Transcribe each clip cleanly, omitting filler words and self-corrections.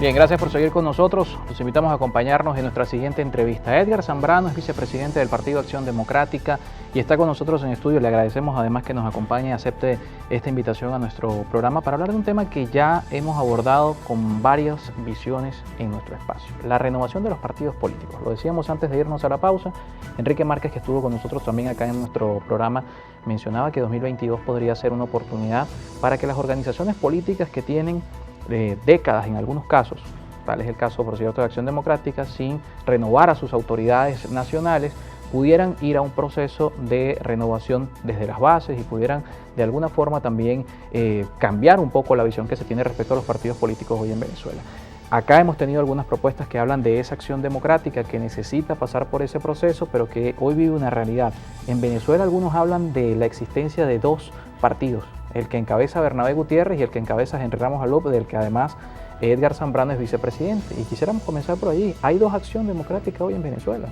Bien, gracias por seguir con nosotros. Los invitamos a acompañarnos en nuestra siguiente entrevista. Edgar Zambrano es vicepresidente del Partido Acción Democrática y está con nosotros en estudio. Le agradecemos además que nos acompañe y acepte esta invitación a nuestro programa para hablar de un tema que ya hemos abordado con varias visiones en nuestro espacio: la renovación de los partidos políticos. Lo decíamos antes de irnos a la pausa. Enrique Márquez, que estuvo con nosotros también acá en nuestro programa, mencionaba que 2022 podría ser una oportunidad para que las organizaciones políticas que tienen décadas en algunos casos, tal es el caso por cierto de Acción Democrática, sin renovar a sus autoridades nacionales, pudieran ir a un proceso de renovación desde las bases y pudieran de alguna forma también cambiar un poco la visión que se tiene respecto a los partidos políticos hoy en Venezuela. Acá hemos tenido algunas propuestas que hablan de esa acción democrática que necesita pasar por ese proceso, pero que hoy vive una realidad. En Venezuela algunos hablan de la existencia de dos partidos, el que encabeza Bernabé Gutiérrez y el que encabeza Henry Ramos Alope, del que además Edgar Zambrano es vicepresidente. Y quisiéramos comenzar por allí. ¿Hay dos acción democrática hoy en Venezuela?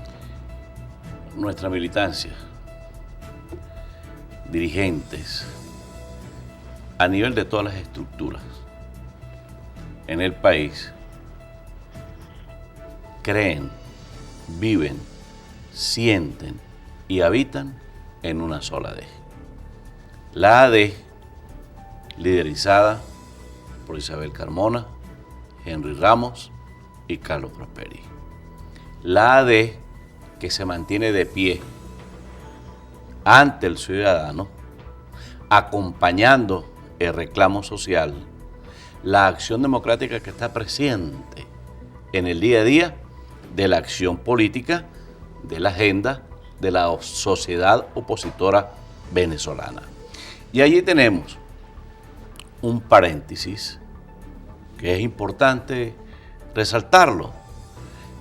Nuestra militancia, dirigentes, a nivel de todas las estructuras en el país, creen, viven, sienten y habitan en una sola AD. La AD, liderizada por Isabel Carmona, Henry Ramos y Carlos Prosperi. La AD que se mantiene de pie ante el ciudadano, acompañando el reclamo social, la acción democrática que está presente en el día a día de la acción política, de la agenda de la sociedad opositora venezolana. Y allí tenemos un paréntesis que es importante resaltarlo,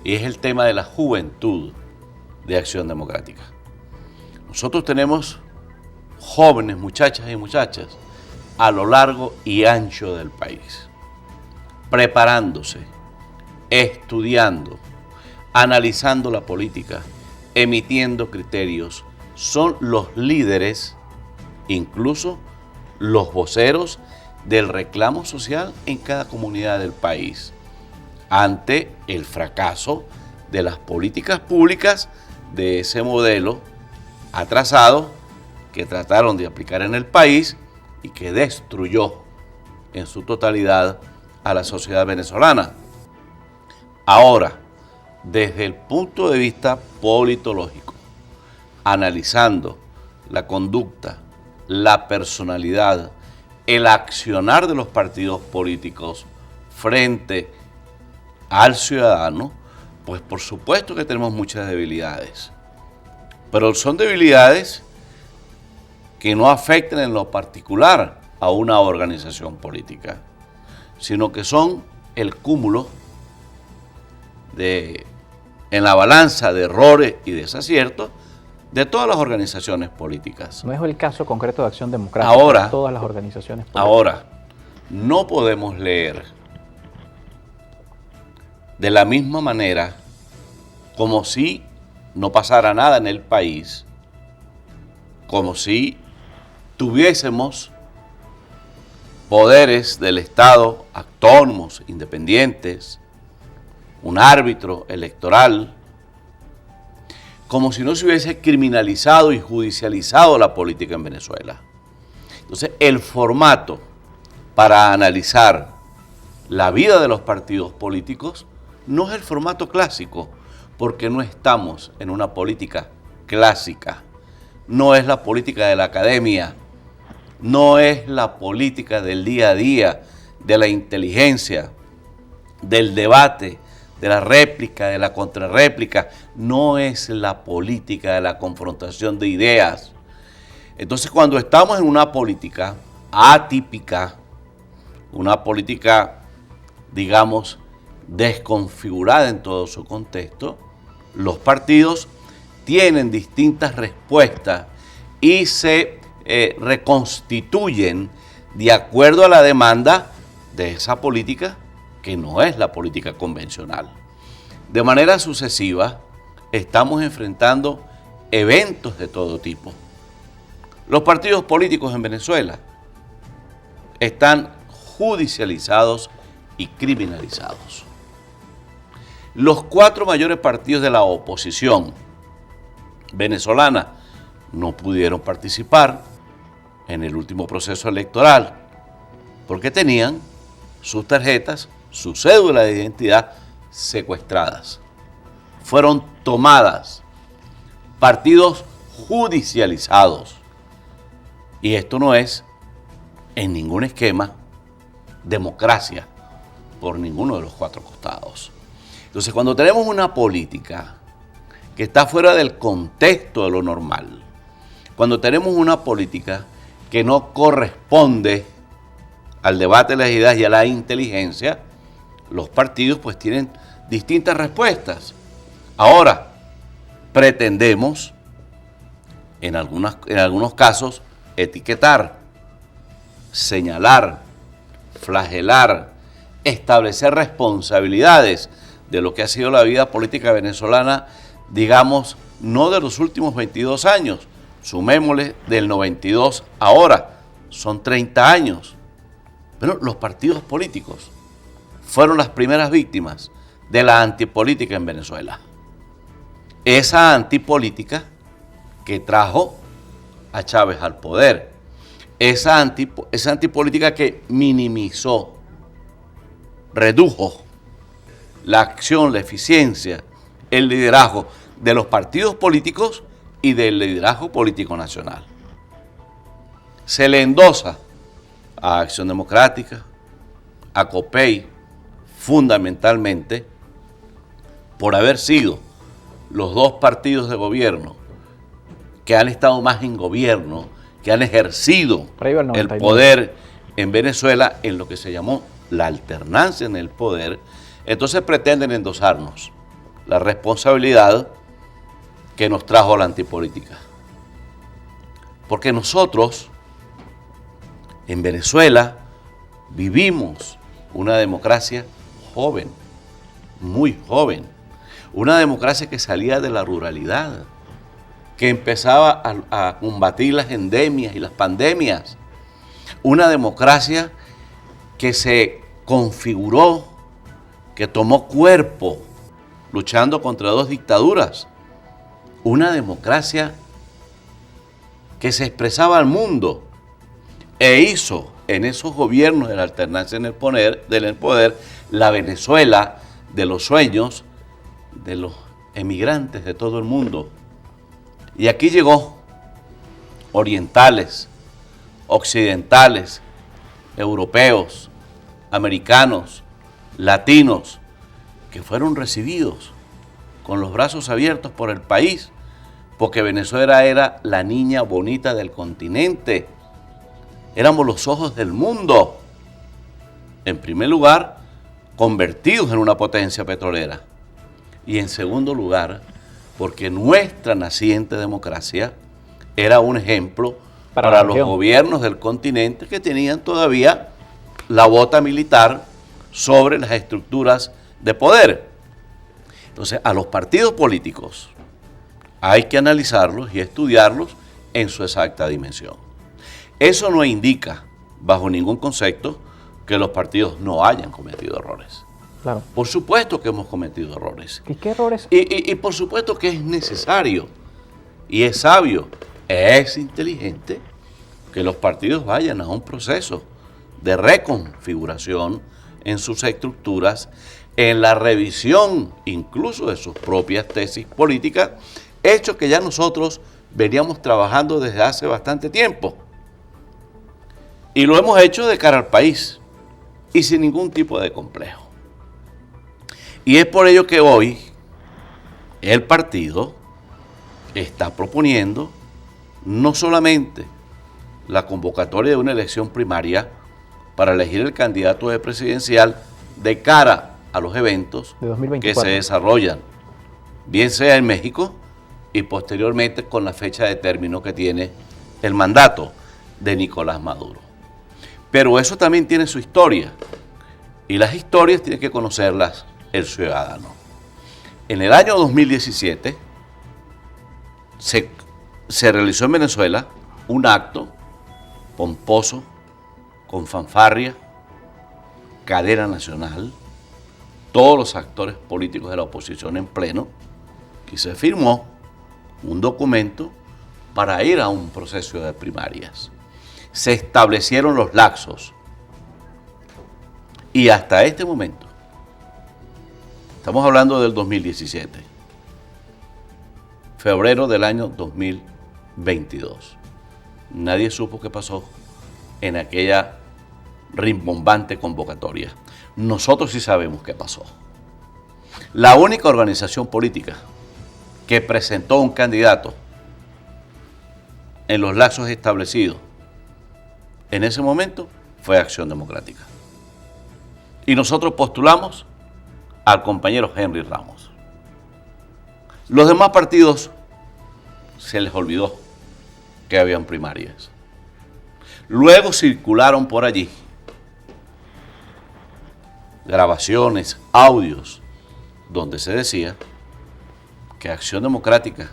y es el tema de la juventud de Acción Democrática. Nosotros tenemos jóvenes muchachas y muchachas a lo largo y ancho del país, preparándose, estudiando, analizando la política, emitiendo criterios. Son los líderes, incluso los voceros del reclamo social en cada comunidad del país, ante el fracaso de las políticas públicas de ese modelo atrasado que trataron de aplicar en el país y que destruyó en su totalidad a la sociedad venezolana. Ahora, desde el punto de vista politológico, analizando la conducta, la personalidad, el accionar de los partidos políticos frente al ciudadano, pues por supuesto que tenemos muchas debilidades, pero son debilidades que no afectan en lo particular a una organización política, sino que son el cúmulo en la balanza de errores y desaciertos de todas las organizaciones políticas. No es el caso concreto de Acción Democrática, de todas las organizaciones políticas. Ahora, no podemos leer de la misma manera como si no pasara nada en el país, como si tuviésemos poderes del Estado autónomos, independientes, un árbitro electoral, como si no se hubiese criminalizado y judicializado la política en Venezuela. Entonces, el formato para analizar la vida de los partidos políticos no es el formato clásico, porque no estamos en una política clásica. No es la política de la academia, no es la política del día a día, de la inteligencia, del debate, de la réplica, de la contrarréplica, no es la política de la confrontación de ideas. Entonces, cuando estamos en una política atípica, una política, digamos, desconfigurada en todo su contexto, los partidos tienen distintas respuestas y se reconstituyen de acuerdo a la demanda de esa política, que no es la política convencional. De manera sucesiva, estamos enfrentando eventos de todo tipo. Los partidos políticos en Venezuela están judicializados y criminalizados. Los 4 mayores partidos de la oposición venezolana no pudieron participar en el último proceso electoral porque tenían sus tarjetas, su cédula de identidad secuestradas. Fueron tomadas, partidos judicializados. Y esto no es en ningún esquema democracia por ninguno de los 4 costados. Entonces, cuando tenemos una política que está fuera del contexto de lo normal, cuando tenemos una política que no corresponde al debate de las ideas y a la inteligencia, los partidos pues tienen distintas respuestas. Ahora, pretendemos, en algunos casos, etiquetar, señalar, flagelar, establecer responsabilidades de lo que ha sido la vida política venezolana, digamos, no de los últimos 22 años, sumémosle del 92 ahora, son 30 años. Pero los partidos políticos fueron las primeras víctimas de la antipolítica en Venezuela. Esa antipolítica que trajo a Chávez al poder, esa antipolítica que minimizó, redujo la acción, la eficiencia, el liderazgo de los partidos políticos y del liderazgo político nacional. Se le endosa a Acción Democrática, a COPEI, fundamentalmente por haber sido los 2 partidos de gobierno que han estado más en gobierno, que han ejercido el poder en Venezuela en lo que se llamó la alternancia en el poder. Entonces pretenden endosarnos la responsabilidad que nos trajo la antipolítica. Porque nosotros en Venezuela vivimos una democracia joven, muy joven, una democracia que salía de la ruralidad, que empezaba a combatir las endemias y las pandemias, una democracia que se configuró, que tomó cuerpo luchando contra 2 dictaduras, una democracia que se expresaba al mundo e hizo en esos gobiernos de la alternancia en el poder la Venezuela de los sueños de los emigrantes de todo el mundo. Y aquí llegó orientales, occidentales, europeos, americanos, latinos, que fueron recibidos con los brazos abiertos por el país, porque Venezuela era la niña bonita del continente. Éramos los ojos del mundo. En primer lugar, convertidos en una potencia petrolera. Y en segundo lugar, porque nuestra naciente democracia era un ejemplo para los gobiernos del continente que tenían todavía la bota militar sobre las estructuras de poder. Entonces, a los partidos políticos hay que analizarlos y estudiarlos en su exacta dimensión. Eso no indica, bajo ningún concepto, que los partidos no hayan cometido errores. Claro. Por supuesto que hemos cometido errores. ¿Y qué errores? Y por supuesto que es necesario, y es sabio, es inteligente que los partidos vayan a un proceso de reconfiguración en sus estructuras, en la revisión incluso de sus propias tesis políticas, hecho que ya nosotros veníamos trabajando desde hace bastante tiempo. Y lo hemos hecho de cara al país y sin ningún tipo de complejo. Y es por ello que hoy el partido está proponiendo no solamente la convocatoria de una elección primaria para elegir el candidato presidencial de cara a los eventos que se desarrollan, bien sea en México y posteriormente con la fecha de término que tiene el mandato de Nicolás Maduro. Pero eso también tiene su historia, y las historias tiene que conocerlas el ciudadano. En el año 2017 se realizó en Venezuela un acto pomposo, con fanfarria, cadena nacional, todos los actores políticos de la oposición en pleno, y se firmó un documento para ir a un proceso de primarias. Se establecieron los lapsos y hasta este momento, estamos hablando del 2017, febrero del año 2022, nadie supo qué pasó en aquella rimbombante convocatoria. Nosotros sí sabemos qué pasó. La única organización política que presentó un candidato en los lapsos establecidos en ese momento fue Acción Democrática. Y nosotros postulamos al compañero Henry Ramos. Los demás partidos se les olvidó que habían primarias. Luego circularon por allí grabaciones, audios, donde se decía que Acción Democrática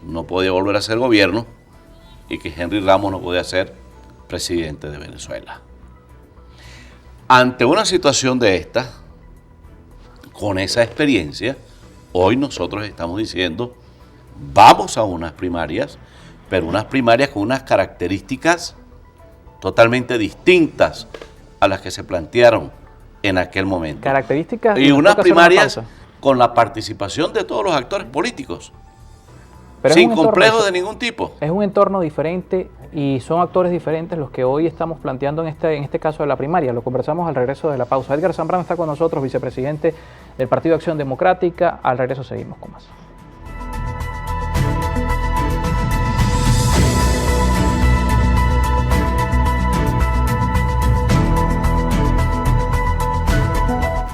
no podía volver a ser gobierno y que Henry Ramos no podía ser presidente de Venezuela. Ante una situación de esta, con esa experiencia, hoy nosotros estamos diciendo, vamos a unas primarias, pero unas primarias con unas características totalmente distintas a las que se plantearon en aquel momento. Características y unas primarias con la participación de todos los actores políticos, pero sin complejo de ningún tipo. Es un entorno diferente y son actores diferentes los que hoy estamos planteando en este caso de la primaria. Lo conversamos al regreso de la pausa. Edgar Zambrano está con nosotros, vicepresidente del Partido Acción Democrática. Al regreso seguimos con más.